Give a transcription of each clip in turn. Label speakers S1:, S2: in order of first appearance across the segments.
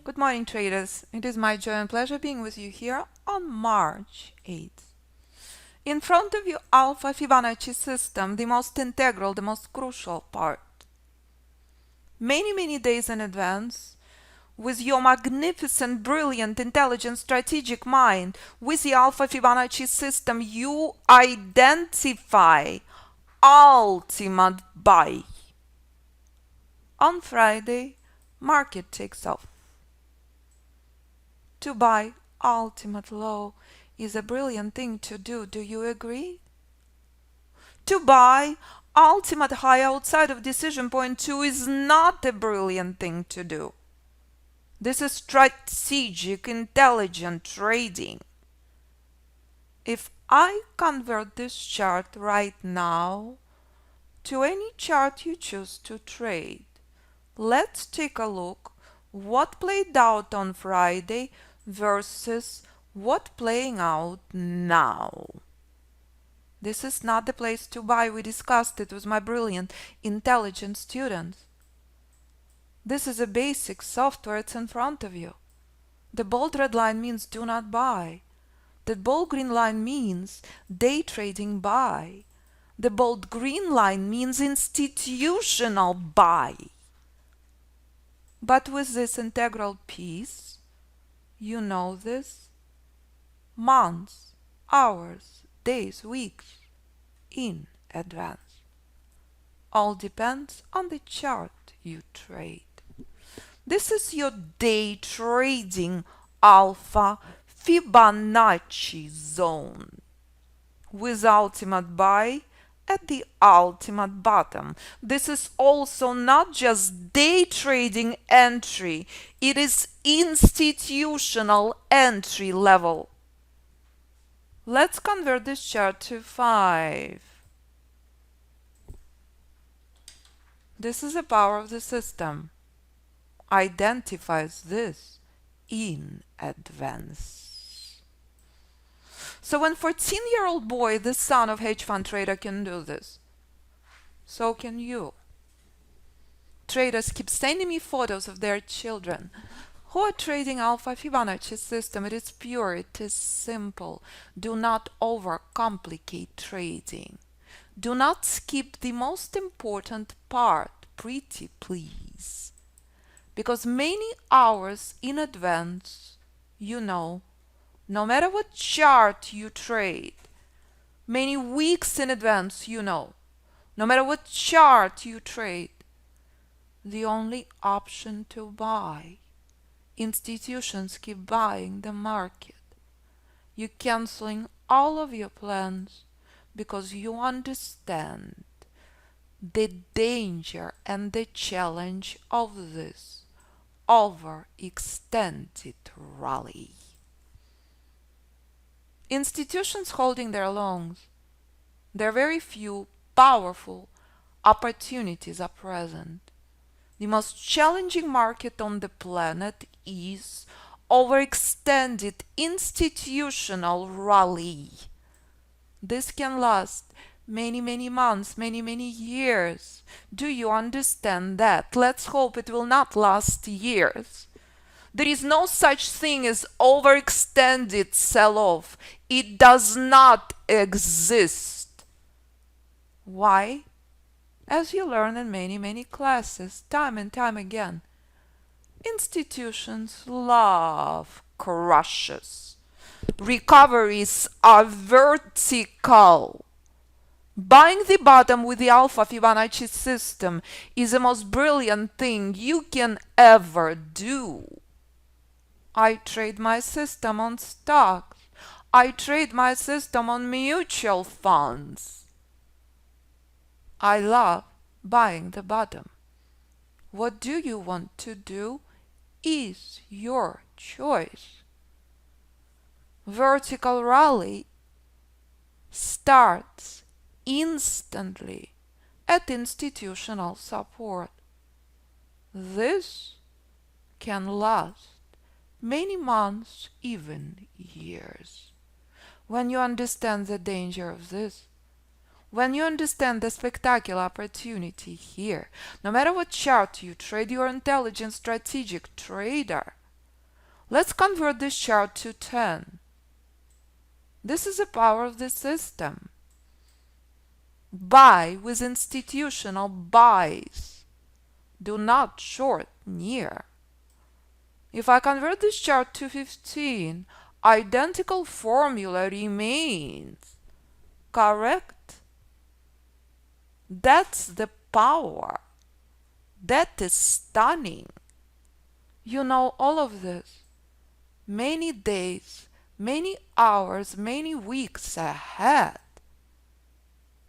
S1: Good morning, traders. It is my joy and pleasure being with you here on March 8th. In front of you, Alpha Fibonacci System, the most integral, the most crucial part. Many days in advance, with your magnificent, brilliant, intelligent, strategic mind, with the Alpha Fibonacci System, you identify ultimate buy. On Friday, market takes off. To buy ultimate low is a brilliant thing to do. Do you agree? To buy ultimate high outside of decision point 2 is not a brilliant thing to do. This is strategic, intelligent trading. If I convert this chart right now to any chart you choose to trade, let's take a look what played out on Friday versus what playing out now. This is not the place to buy. We discussed it with my brilliant, intelligent students. This is a basic software. It's in front of you. The bold red line means do not buy. The bold green line means day trading buy. The bold green line means institutional buy. But with this integral piece, you know this, months, hours, days, weeks in advance. All depends on the chart you trade. This is your day trading Alpha Fibonacci zone with ultimate buy at the ultimate bottom. This is also not just day trading entry, it is institutional entry level. Let's convert this chart to 5. This is the power of the system. Identifies this in advance. So when 14-year-old boy, the son of hedge fund trader, can do this, so can you. Traders keep sending me photos of their children who are trading Alpha Fibonacci system. It is pure, it is simple. Do not overcomplicate trading. Do not skip the most important part, pretty please. Because many hours in advance, you know, no matter what chart you trade, many weeks in advance, you know, no matter what chart you trade, the only option to buy. Institutions keep buying the market. You're canceling all of your plans because you understand the danger and the challenge of this overextended rally. Institutions holding their longs, there are very few powerful opportunities are present. The most challenging market on the planet is overextended institutional rally. This can last many months, many years. Do you understand that? Let's hope it will not last years. There is no such thing as overextended sell-off. It does not exist. Why? As you learn in many classes, time and time again, institutions love crushes. Recoveries are vertical. Buying the bottom with the Alpha Fibonacci system is the most brilliant thing you can ever do. I trade my system on stocks. I trade my system on mutual funds. I love buying the bottom. What do you want to do is your choice. Vertical rally starts instantly at institutional support. This can last many months, even years. When you understand the danger of this, When you understand the spectacular opportunity here, no matter what chart you trade, you're an intelligent strategic trader. Let's convert this chart to 10. This is the power of the system. Buy with institutional buys. Do not short near. If I convert this chart to 15, identical formula remains. Correct? That's the power. That is stunning. You know all of this. Many days, many hours, many weeks ahead.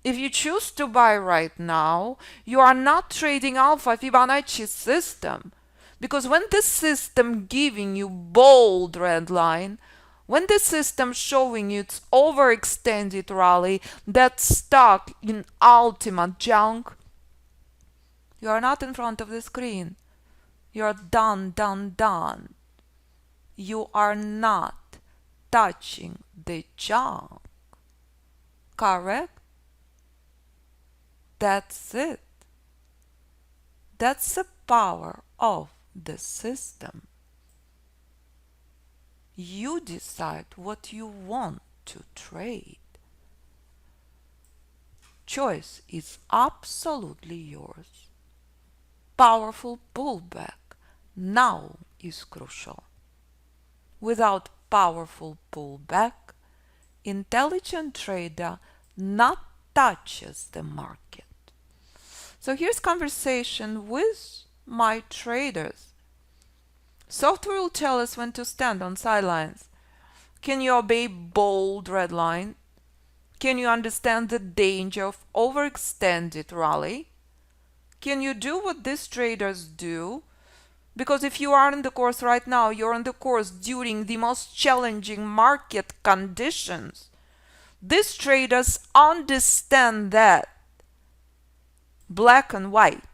S1: If you choose to buy right now, you are not trading Alpha Fibonacci system. Because when the system giving you bold red line, when the system showing you its overextended rally that's stuck in ultimate junk, you are not in front of the screen. You are done. You are not touching the junk. Correct? That's it. That's the power of the system. You decide what you want to trade. Choice is absolutely yours. Powerful pullback now is crucial. Without powerful pullback, intelligent trader not touches the market. So here's conversation with my traders. Software will tell us when to stand on sidelines. Can you obey bold red line? Can you understand the danger of overextended rally? Can you do what these traders do? Because if you are in the course right now, you're in the course during the most challenging market conditions. These traders understand that. Black and white.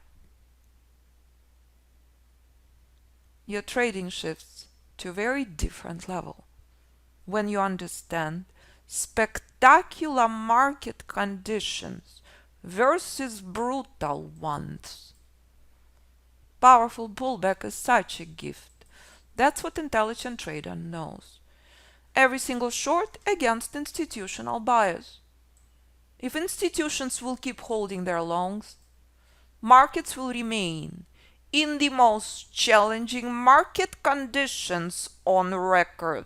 S1: Your trading shifts to a very different level when you understand spectacular market conditions versus brutal ones. Powerful pullback is such a gift. That's what intelligent trader knows. Every single short against institutional buyers. If institutions will keep holding their longs, markets will remain in the most challenging market conditions on record.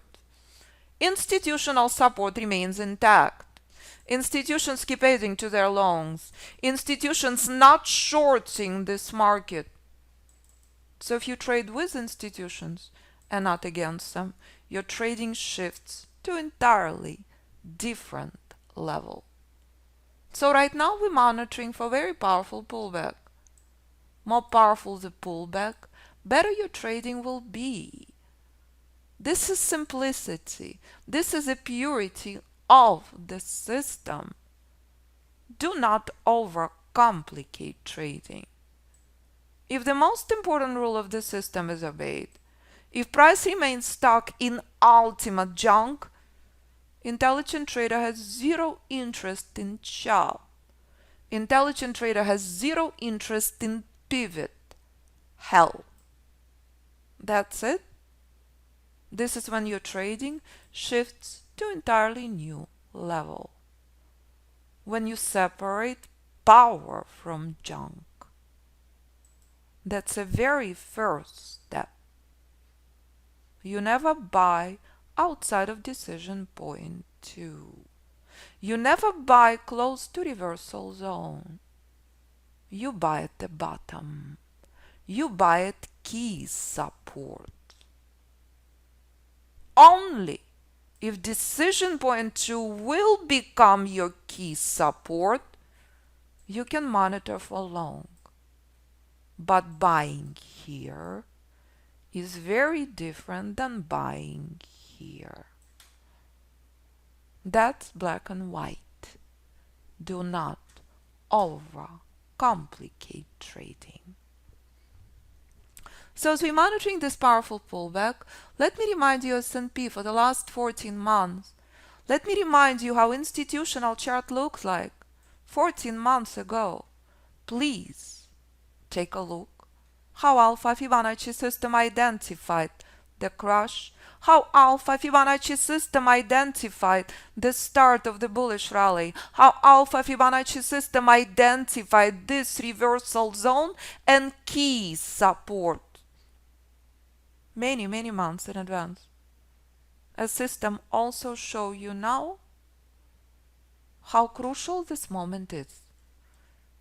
S1: Institutional support remains intact. Institutions keep adding to their longs. Institutions not shorting this market. So if you trade with institutions and not against them, your trading shifts to entirely different level. So right now we're monitoring for very powerful pullback. More powerful the pullback, better your trading will be. This is simplicity. This is the purity of the system. Do not overcomplicate trading. If the most important rule of the system is obeyed, if price remains stuck in ultimate junk, intelligent trader has zero interest in chop. Intelligent trader has zero interest in pivot. Hell. That's it. This is when your trading shifts to entirely new level. When you separate power from junk. That's a very first step. You never buy outside of decision point 2. You never buy close to reversal zone. You buy at the bottom. You buy at key support. Only if decision point 2 will become your key support, you can monitor for long. But buying here is very different than buying here. That's black and white. Do not overcomplicate trading. So as we're monitoring this powerful pullback, let me remind you S&P for the last 14 months. Let me remind you how institutional chart looks like. 14 months ago. Please take a look how Alpha Fibonacci system identified the crash, how Alpha Fibonacci system identified the start of the bullish rally, how Alpha Fibonacci system identified this reversal zone and key support many months in advance. A system also show you now how crucial this moment is.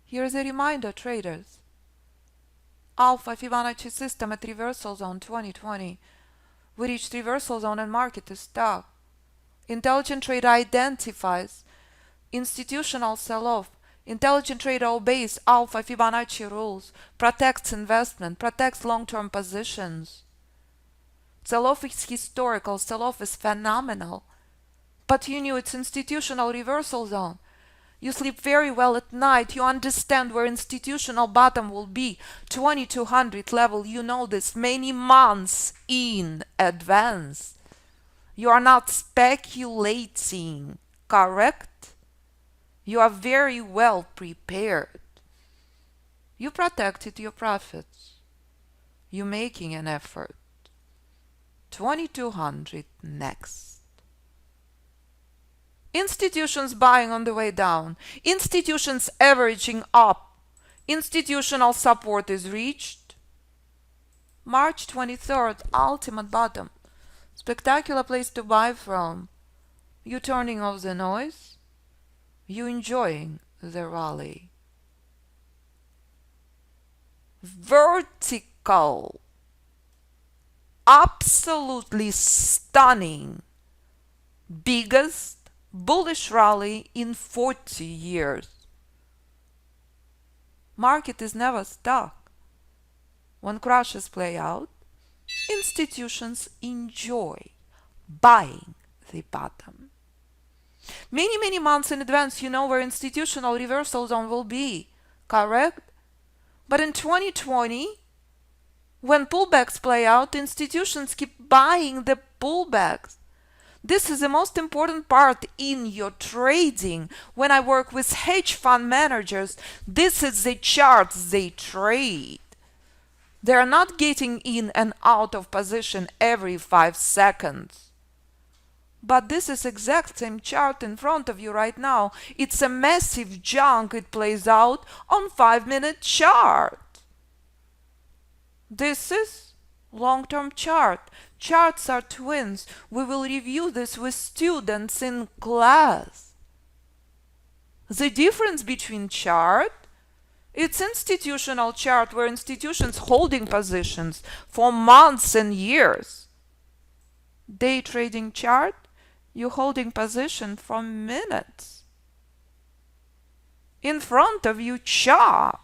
S1: Here's a reminder, traders. Alpha Fibonacci system at reversal zone 2020. We reached reversal zone and market is stuck. Intelligent trader identifies institutional sell-off. Intelligent trader obeys Alpha Fibonacci rules, protects investment, protects long-term positions. Sell-off is historical, sell-off is phenomenal. But you knew it's institutional reversal zone. You sleep very well at night. You understand where institutional bottom will be. 2200 level, you know this many months in advance. You are not speculating, correct? You are very well prepared. You protected your profits. You're making an effort. 2200 next. Institutions buying on the way down. Institutions averaging up. Institutional support is reached. March 23rd, ultimate bottom. Spectacular place to buy from. You turning off the noise. You enjoying the rally. Vertical. Absolutely stunning. Biggest bullish rally in 40 years. Market is never stuck. When crashes play out, institutions enjoy buying the bottom. Many months in advance, you know where institutional reversal zone will be, correct? But in 2020, when pullbacks play out, institutions keep buying the pullbacks. This is the most important part in your trading. When I work with hedge fund managers, this is the charts they trade. They're not getting in and out of position every 5 seconds. But this is exact same chart in front of you right now. It's a massive junk. It plays out on 5-minute chart. This is long-term chart. Charts are twins. We will review this with students in class. The difference between chart, it's institutional chart where institutions holding positions for months and years. Day trading chart, you're holding position for minutes. In front of you chart,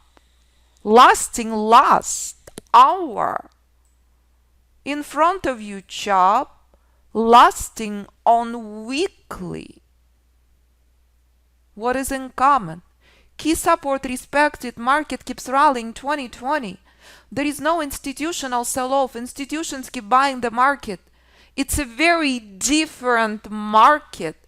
S1: lasting last hour. In front of you chop, lasting on weekly. What is in common? Key support respected, market keeps rallying 2020. There is no institutional sell-off. Institutions keep buying the market. It's a very different market.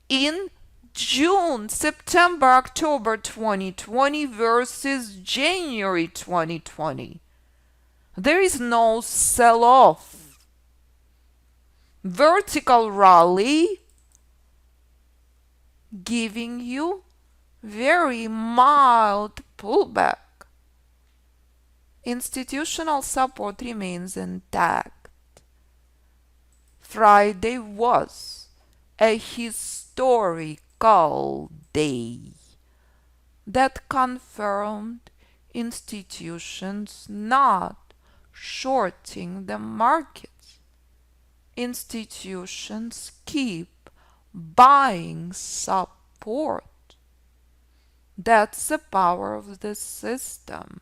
S1: In June, September, October 2020 versus January 2020. There is no sell-off. Vertical rally giving you very mild pullback. Institutional support remains intact. Friday was a historical day that confirmed institutions not shorting the markets. Institutions keep buying support. That's the power of the system.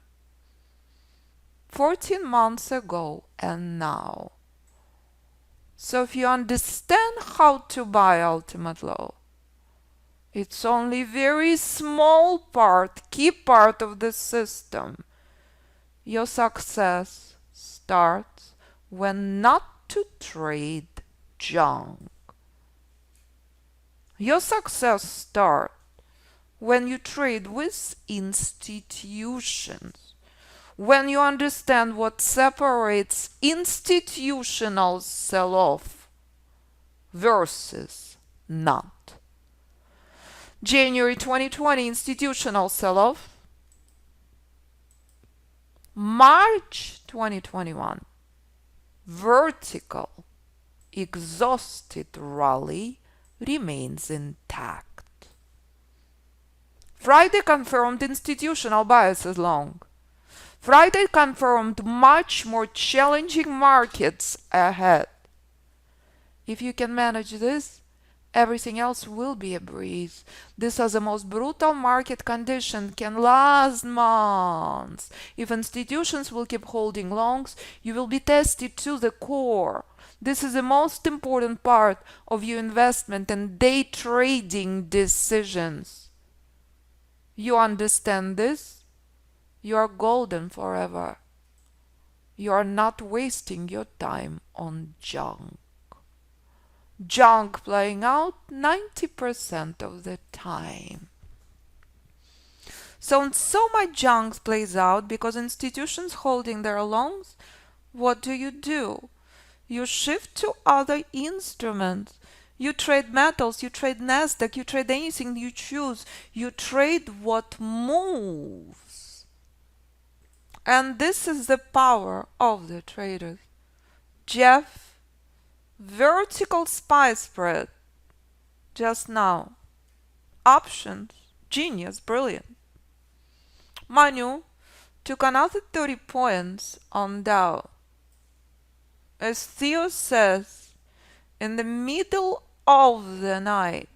S1: 14 months ago and now. So if you understand how to buy ultimate low, it's only very small part, key part of the system. Your success starts when not to trade junk. Your success starts when you trade with institutions, when you understand what separates institutional sell-off versus not. January 2020 institutional sell-off. March 2021 vertical exhausted rally remains intact. Friday confirmed institutional biases long. Friday confirmed much more challenging markets ahead. If you can manage this, everything else will be a breeze. This is the most brutal market condition can last months. If institutions will keep holding longs, you will be tested to the core. This is the most important part of your investment and day trading decisions. You understand this? You are golden forever. You are not wasting your time on junk. Junk playing out 90% of the time. So much junk plays out because institutions holding their longs, what do? You shift to other instruments. You trade metals, you trade Nasdaq, you trade anything you choose. You trade what moves. And this is the power of the traders. Jeff, vertical SPY spread just now. Options, genius, brilliant. Manu took another 30 points on Dow. As Theo says, in the middle of the night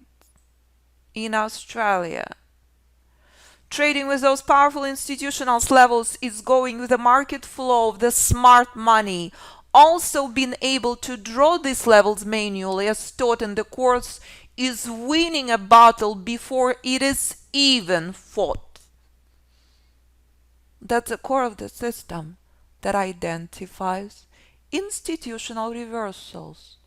S1: in Australia. Trading with those powerful institutional levels is going with the market flow of the smart money. Also being able to draw these levels manually as taught in the course is winning a battle before it is even fought. That's the core of the system that identifies institutional reversals.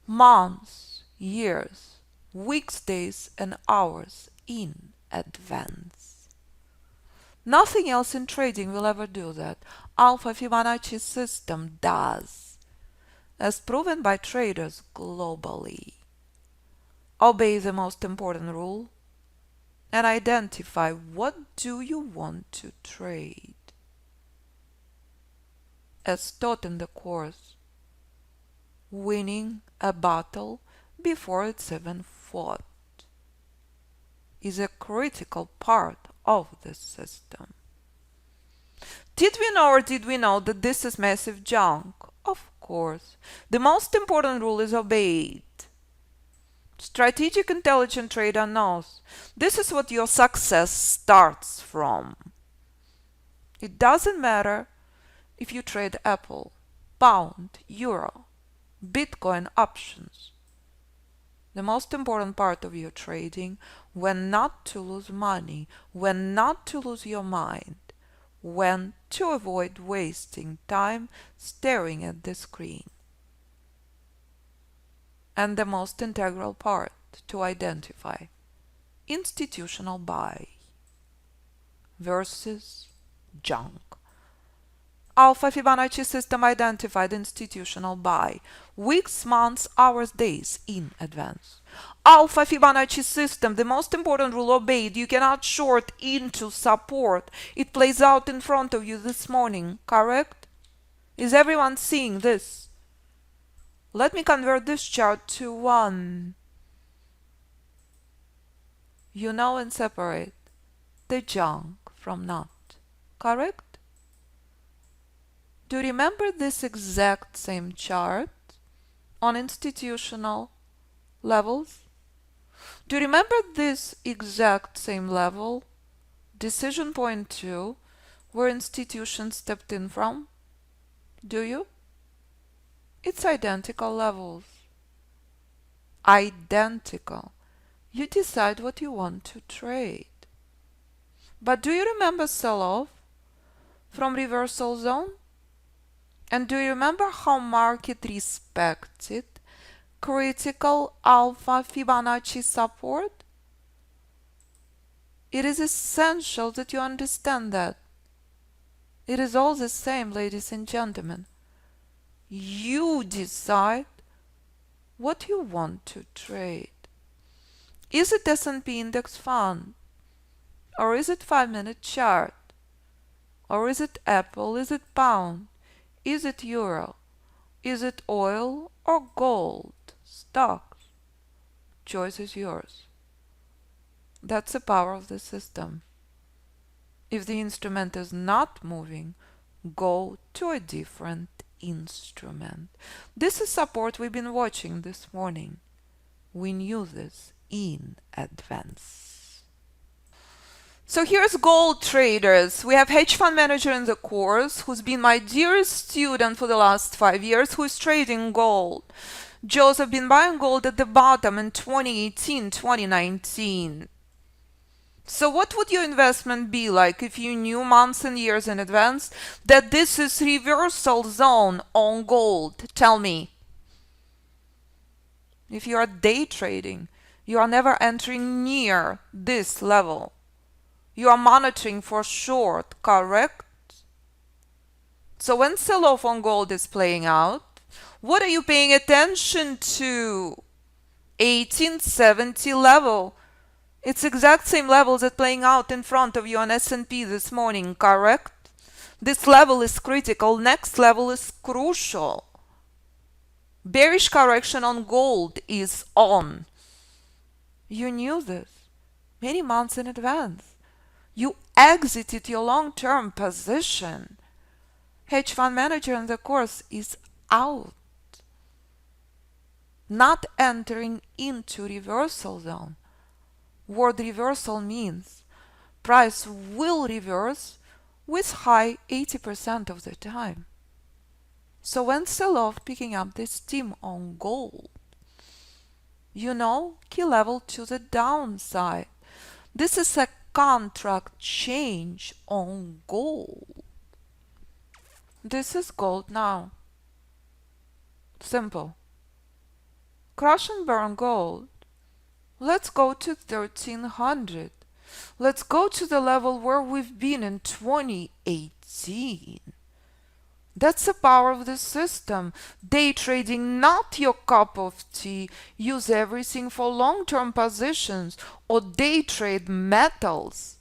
S1: Months, years, weeks, days, and hours in advance. Nothing else in trading will ever do that. Alpha Fibonacci system does, as proven by traders globally. Obey the most important rule and identify what do you want to trade. As taught in the course, winning a battle before it's even fought is a critical part of the system. Did we know or did we know that this is massive junk? Of course. The most important rule is obeyed. Strategic intelligent trader knows this is what your success starts from. It doesn't matter if you trade Apple, pound, euro, Bitcoin options. The most important part of your trading, when not to lose money, when not to lose your mind, when to avoid wasting time staring at the screen. And the most integral part to identify institutional buy versus junk. Alpha Fibonacci system identified institutional buy weeks, months, hours, days in advance. Alpha Fibonacci system, the most important rule obeyed. You cannot short into support. It plays out in front of you this morning, correct? Is everyone seeing this? Let me convert this chart to one. You know and separate the junk from not, correct? Do you remember this exact same chart on institutional levels? Do you remember this exact same level, decision point 2, where institutions stepped in from? Do you? It's identical levels. Identical. You decide what you want to trade. But do you remember sell-off from reversal zone? And do you remember how market respected critical Alpha Fibonacci support? It is essential that you understand that. It is all the same, ladies and gentlemen. You decide what you want to trade. Is it S&P index fund? Or is it 5-minute chart? Or is it Apple? Is it pound? Is it euro? Is it oil or gold? Stocks? Choice is yours. That's the power of the system. If the instrument is not moving, go to a different instrument. This is support we've been watching this morning. We knew this in advance. So here's gold traders. We have hedge fund manager in the course who's been my dearest student for the last 5 years, who is trading gold. Joseph been buying gold at the bottom in 2018, 2019. So what would your investment be like if you knew months and years in advance that this is reversal zone on gold? Tell me. If you are day trading, you are never entering near this level. You are monitoring for short, correct? So when sell-off on gold is playing out, what are you paying attention to? 1870 level. It's exact same level that playing out in front of you on S&P this morning, correct? This level is critical. Next level is crucial. Bearish correction on gold is on. You knew this many months in advance. You exited your long-term position. Hedge fund manager in the course is out. Not entering into reversal zone. Word reversal means price will reverse with high 80% of the time. So when sell-off picking up this steam on gold, you know, key level to the downside. This is a contract change on gold. This is gold now. Simple. Crush and burn gold. Let's go to 1300. Let's go to the level where we've been in 2018. That's the power of the system. Day trading, not your cup of tea. Use everything for long-term positions or day trade metals.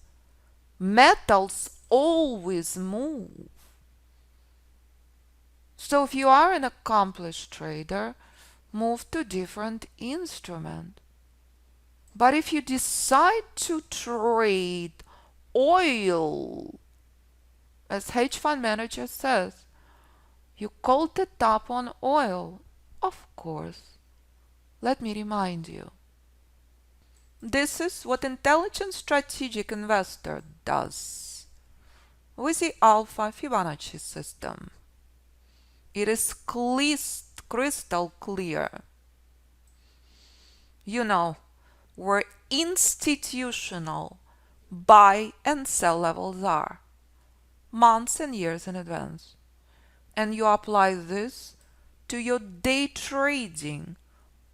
S1: Metals always move. So if you are an accomplished trader, move to different instrument. But if you decide to trade oil, as hedge fund manager says, you called the top on oil. Of course. Let me remind you. This is what intelligent strategic investor does with the Alpha Fibonacci system. It is crystal clear. You know where institutional buy and sell levels are, months and years in advance. And you apply this to your day trading,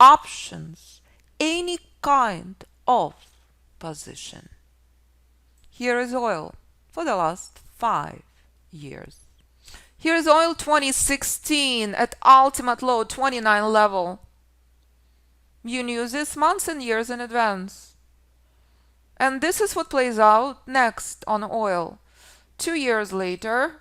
S1: options, any kind of position. Here is oil for the last 5 years. Here is oil 2016 at ultimate low 29 level. You knew this months and years in advance. And this is what plays out next on oil. 2 years later,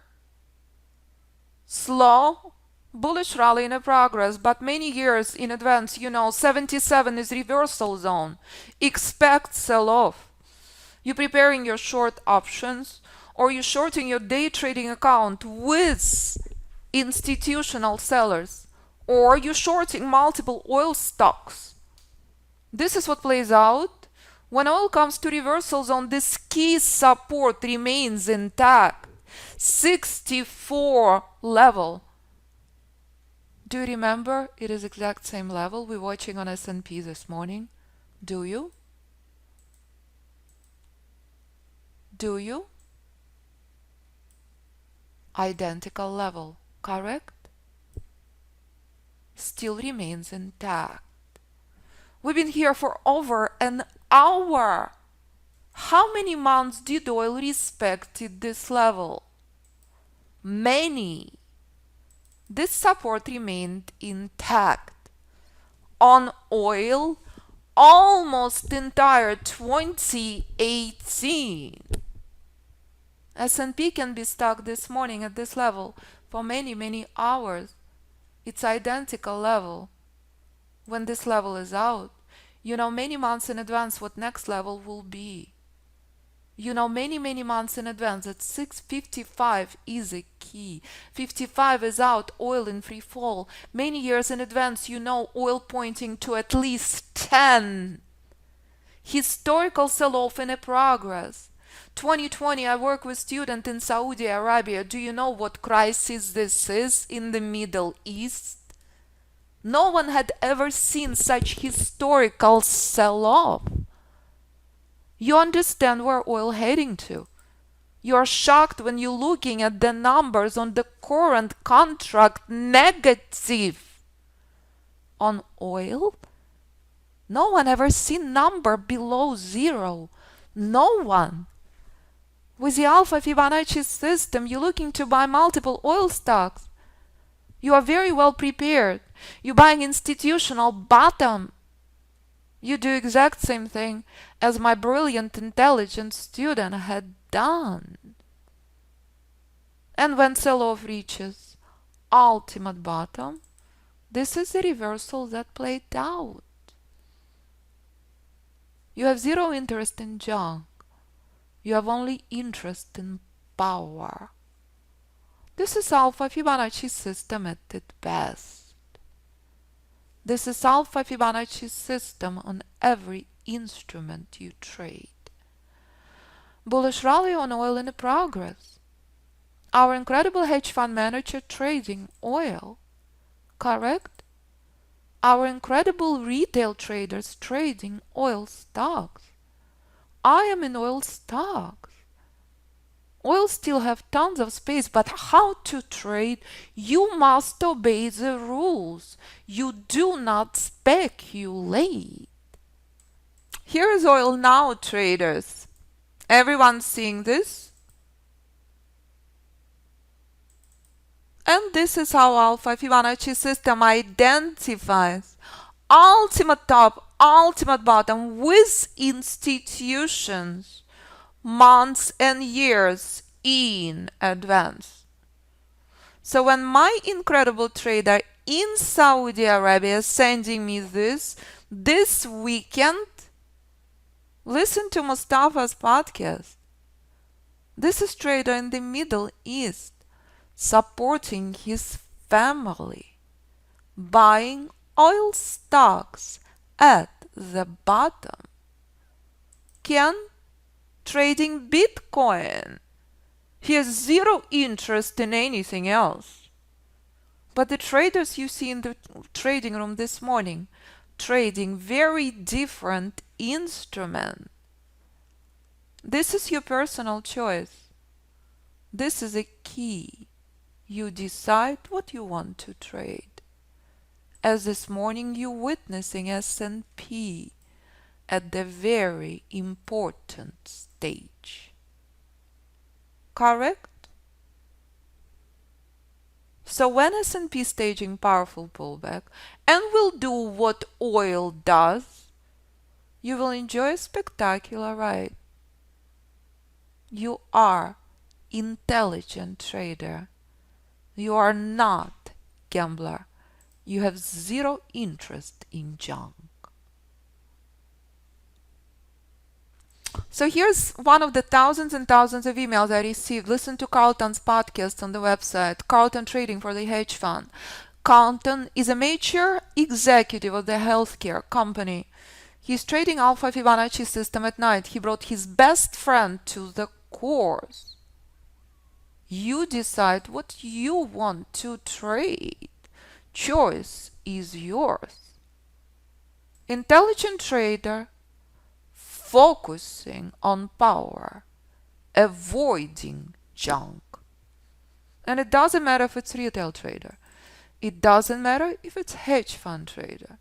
S1: slow, bullish rally in progress, but many years in advance, you know, 77 is reversal zone. Expect sell-off. You're preparing your short options, or you're shorting your day trading account with institutional sellers, or you're shorting multiple oil stocks. This is what plays out. When oil comes to reversal zone, this key support remains intact. 64 level. Do you remember it is exact same level we're watching on S&P this morning? Do you? Do you? Identical level, correct? Still remains intact. We've been here for over an hour. How many months did oil respect this level? Many. This support remained intact. On oil, almost entire 2018. S&P can be stuck this morning at this level for many hours. It's identical level. When this level is out, you know many months in advance what next level will be. You know many months in advance that 655 is a key. 55 is out, oil in free fall. Many years in advance you know oil pointing to at least 10. Historical sell-off in a progress. 2020 I work with students in Saudi Arabia. Do you know what crisis this is in the Middle East? No one had ever seen such historical sell-off. You understand where oil heading to. You're shocked when you're looking at the numbers on the current contract negative. On oil, no one ever seen number below zero. No one. With the Alpha Fibonacci system, you're looking to buy multiple oil stocks. You are very well prepared. You're buying institutional bottom. You do exact same thing as my brilliant, intelligent student had done. And when sell-off reaches ultimate bottom, this is the reversal that played out. You have zero interest in junk. You have only interest in power. This is Alpha Fibonacci system at its best. This is Alpha Fibonacci system on every instrument you trade. Bullish rally on oil in progress. Our incredible hedge fund manager trading oil. Correct? Our incredible retail traders trading oil stocks. I am in oil stocks. Oil still have tons of space, but how to trade? You must obey the rules. You do not speculate. Here is oil now, traders. Everyone seeing this? And this is how Alpha Fibonacci system identifies ultimate top, ultimate bottom with institutions, months and years in advance. So when my incredible trader in Saudi Arabia is sending me this weekend, listen to Mustafa's podcast. This is trader in the Middle East supporting his family, buying oil stocks at the bottom. Ken trading Bitcoin. He has zero interest in anything else. But the traders you see in the trading room this morning, trading very different instrument. This is your personal choice. This is a key. You decide what you want to trade. As this morning you're witnessing S&P at the very important stage. Correct? So when S&P staging powerful pullback and will do what oil does, you will enjoy a spectacular ride. You are intelligent trader. You are not gambler. You have zero interest in junk. So here's one of the thousands and thousands of emails I received. Listen to Carlton's podcast on the website, Carlton Trading for the Hedge Fund. Carlton is a major executive of the healthcare company. He's trading Alpha Fibonacci system at night. He brought his best friend to the course. You decide what you want to trade. Choice is yours. Intelligent trader focusing on power, avoiding junk. And it doesn't matter if it's retail trader. It doesn't matter if it's hedge fund trader.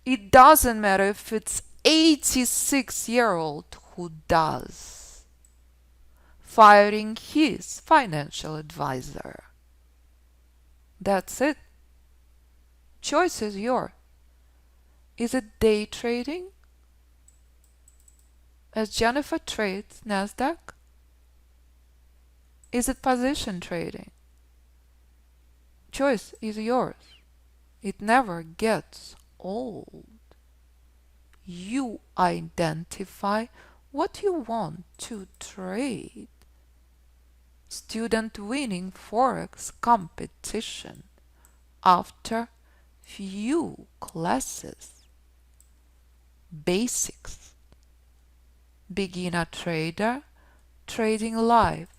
S1: It doesn't matter if it's 86-year-old who does, firing his financial advisor. That's it. Choice is yours. Is it day trading, as Jennifer trades NASDAQ? Is it position trading? Choice is yours. It never gets old. You identify what you want to trade. Student winning Forex competition after few classes. Basics. Beginner trader trading live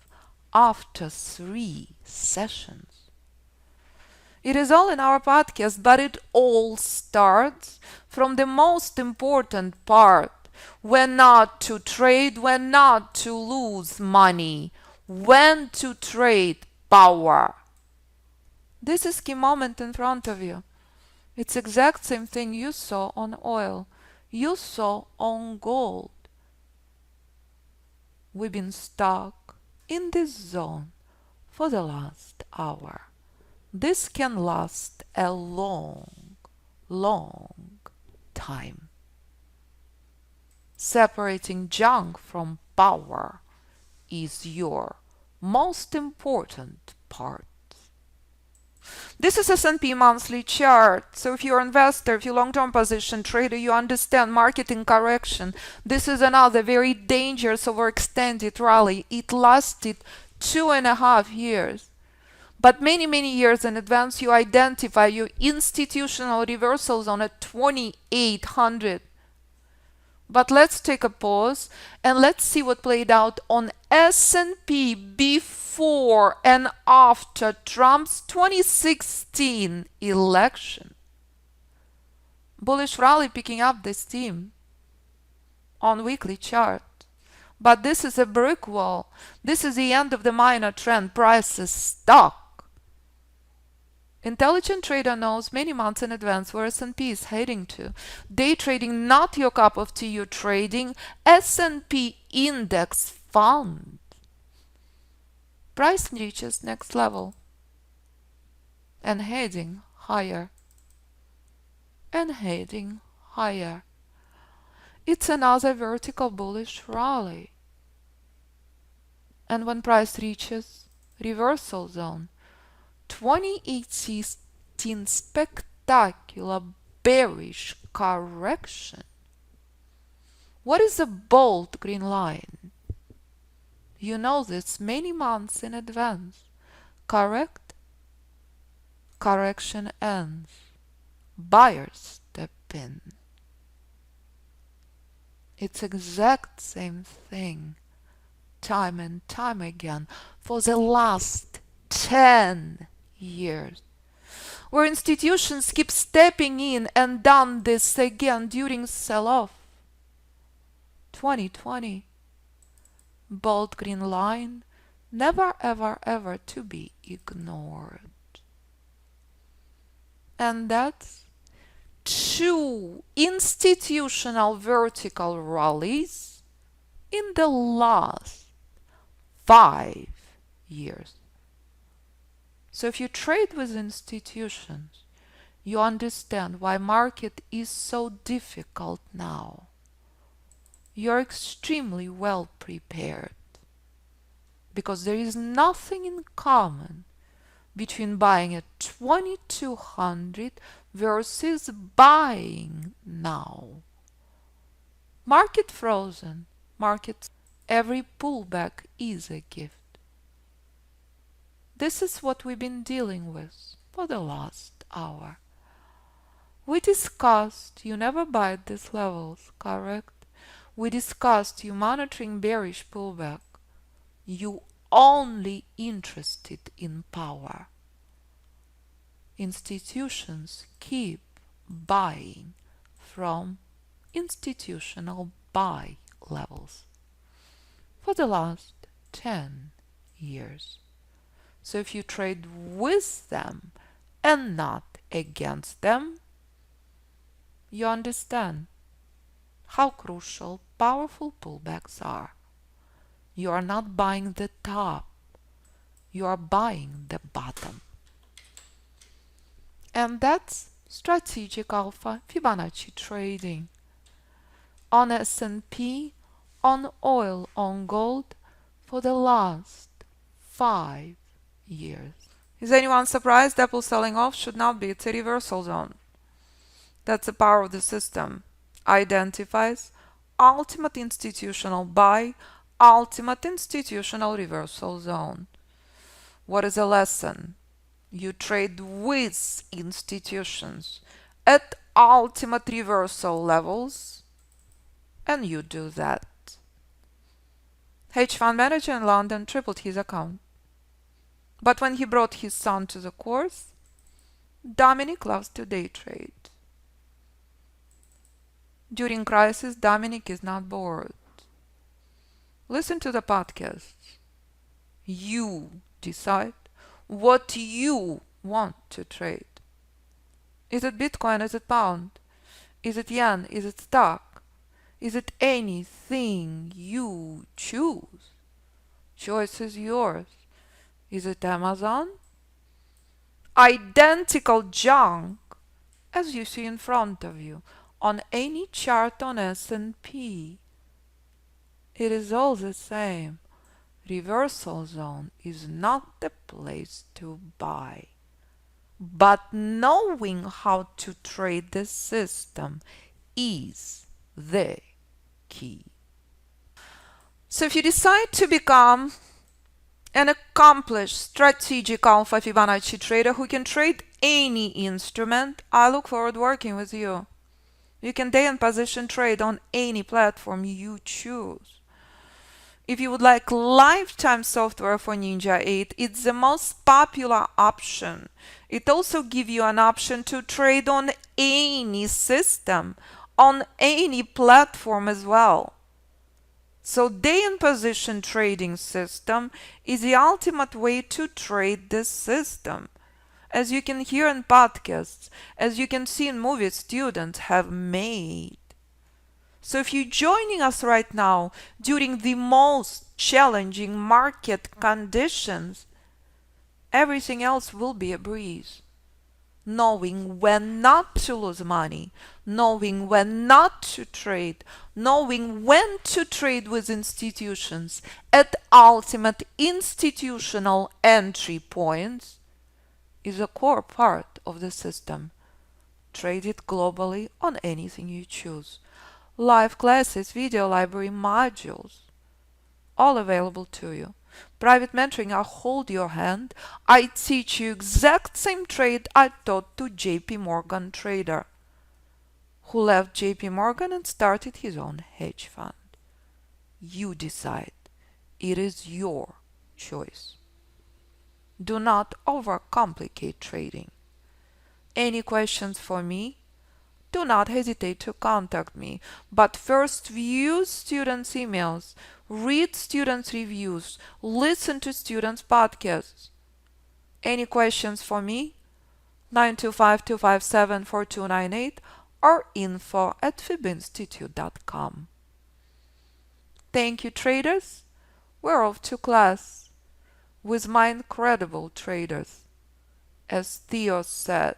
S1: after 3 sessions. It is all in our podcast, but it all starts from the most important part: when not to trade, when not to lose money, when to trade power. This is key moment in front of you. It's exact same thing you saw on oil, you saw on gold. We've been stuck in this zone for the last hour. This can last a long, long time. Separating junk from power is your most important part. This is S&P monthly chart. So if you're an investor, if you're long-term position trader, you understand market in correction. This is another very dangerous overextended rally. It lasted 2.5 years. But many years in advance, you identify your institutional reversal zone at 2800. But let's take a pause and let's see what played out on S&P before and after Trump's 2016 election. Bullish rally picking up this theme on weekly chart. But this is a brick wall. This is the end of the minor trend. Price is stuck. Intelligent trader knows many months in advance where S&P is heading to. Day trading not your cup of tea, you're trading S&P index fund. Price reaches next level and heading higher and heading higher. It's another vertical bullish rally. And when price reaches reversal zone, 2018 spectacular bearish correction. What is a bold green line? You know this many months in advance. Correct? Correction ends. Buyers step in. It's exact same thing, time and time again, for the last 10 years, where institutions keep stepping in and done this again during sell-off. 2020, bold green line, never ever to be ignored. And that's 2 institutional vertical rallies in the last 5 years. So if you trade with institutions, you understand why market is so difficult now. You're extremely well prepared, because there is nothing in common between buying at 2200 versus buying now. Market frozen, market, every pullback is a gift. This is what we've been dealing with for the last hour. We discussed you never buy at these levels, correct? We discussed you monitoring bearish pullback. You only interested in power. Institutions keep buying from institutional buy levels for the last 10 years. So if you trade with them and not against them, you understand how crucial powerful pullbacks are. You are not buying the top, you are buying the bottom. And that's strategic Alpha Fibonacci trading. On S&P, on oil, on gold for the last 5 years. Is anyone surprised Apple selling off should not be? It's a reversal zone. That's the power of the system. Identifies ultimate institutional buy, ultimate institutional reversal zone. What is the lesson? You trade with institutions at ultimate reversal levels, and you do that. Hedge fund manager in London tripled his account. But when he brought his son to the course, Dominic loves to day trade. During crisis, Dominic is not bored. Listen to the podcast. You decide what you want to trade. Is it Bitcoin? Is it pound? Is it yen? Is it stock? Is it anything you choose? Choice is yours. Is it Amazon? Identical junk as you see in front of you on any chart on S&P. It is all the same. Reversal zone is not the place to buy. But knowing how to trade the system is the key. So if you decide to become an accomplished strategic Alpha Fibonacci trader who can trade any instrument, I look forward to working with you. You can day and position trade on any platform you choose. If you would like lifetime software for Ninja 8, it's the most popular option. It also gives you an option to trade on any system, on any platform as well. So day and position trading system is the ultimate way to trade this system. As you can hear in podcasts, as you can see in movies students have made. So if you're joining us right now during the most challenging market conditions, everything else will be a breeze. Knowing when not to lose money, knowing when not to trade, knowing when to trade with institutions at ultimate institutional entry points is a core part of the system. Trade it globally on anything you choose. Live classes, video library, modules, all available to you. Private mentoring, I hold your hand. I teach you exact same trade I taught to JP Morgan trader who left JP Morgan and started his own hedge fund. You decide. It is your choice. Do not overcomplicate trading. Any questions for me? Do not hesitate to contact me, but first view students' emails, read students' reviews, listen to students' podcasts. Any questions for me? 925-257-4298 or info@fibinstitute.com. Thank you, traders. We're off to class with my incredible traders. As Theo said,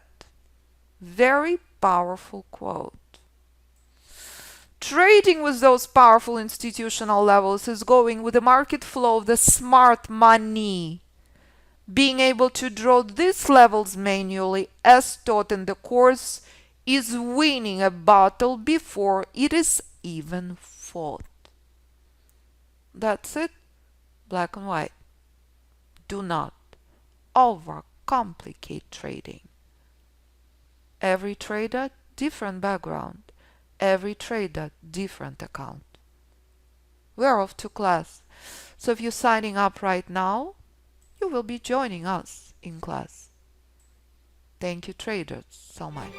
S1: very powerful quote. Trading with those powerful institutional levels is going with the market flow of the smart money. Being able to draw these levels manually as taught in the course is winning a battle before it is even fought. That's it. Black and white. Do not overcomplicate trading. Every trader, different background. Every trader, different account. We're off to class. So if you're signing up right now, you will be joining us in class. Thank you, traders, so much.